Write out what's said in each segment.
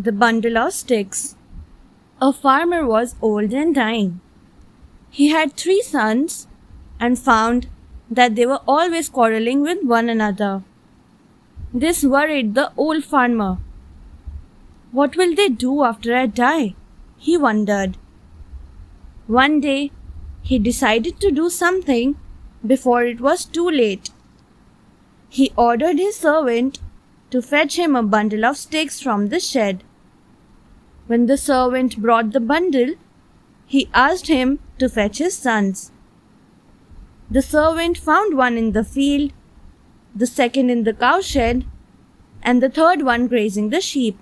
The bundle of sticks. A farmer was old and dying. He had 3 sons and found that they were always quarreling with one another. This worried the old farmer. What will they do after I die? He wondered. One day, he decided to do something before it was too late. He ordered his servant to fetch him a bundle of sticks from the shed. When the servant brought the bundle, he asked him to fetch his sons. The servant found one in the field, the second in the cowshed, and the third one grazing the sheep.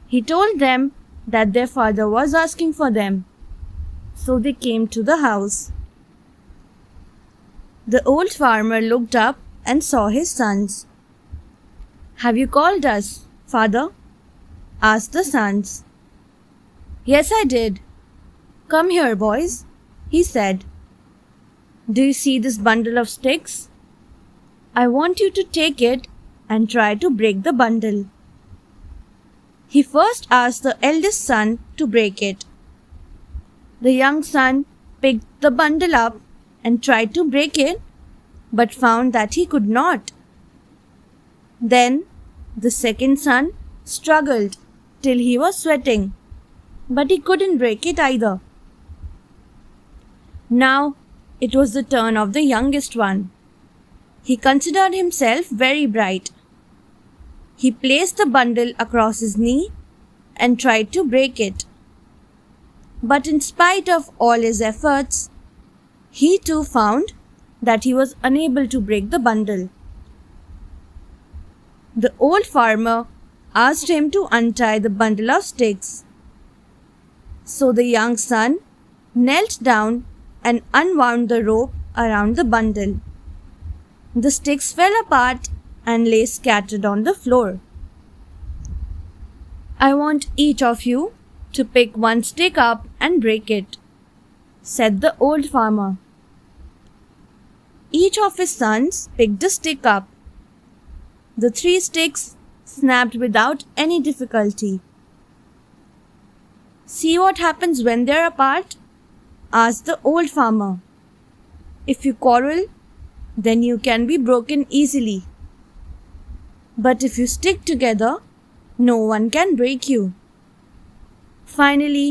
He told them that their father was asking for them, so they came to the house. The old farmer looked up and saw his sons. "Have you called us, father?" asked the sons. "Yes, I did. Come here, boys," he said. "Do you see this bundle of sticks? I want you to take it and try to break the bundle." He first asked the eldest son to break it. The young son picked the bundle up and tried to break it, but found that he could not. Then the second son struggled till he was sweating, but he couldn't break it either. Now it was the turn of the youngest one. He considered himself very bright. He placed the bundle across his knee and tried to break it. But in spite of all his efforts, he too found that he was unable to break the bundle. The old farmer asked him to untie the bundle of sticks. So the young son knelt down and unwound the rope around the bundle. The sticks fell apart and lay scattered on the floor. "I want each of you to pick one stick up and break it," said the old farmer. Each of his sons picked a stick up. The 3 sticks snapped without any difficulty. "See what happens when they're apart?" asked the old farmer. "If you quarrel, then you can be broken easily. But if you stick together, no one can break you." Finally,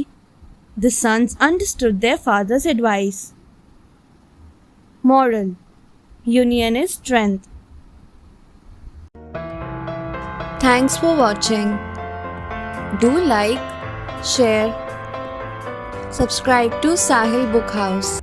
the sons understood their father's advice. Moral: Union is strength. Thanks for watching. Do like, share, subscribe to Sahil Book House.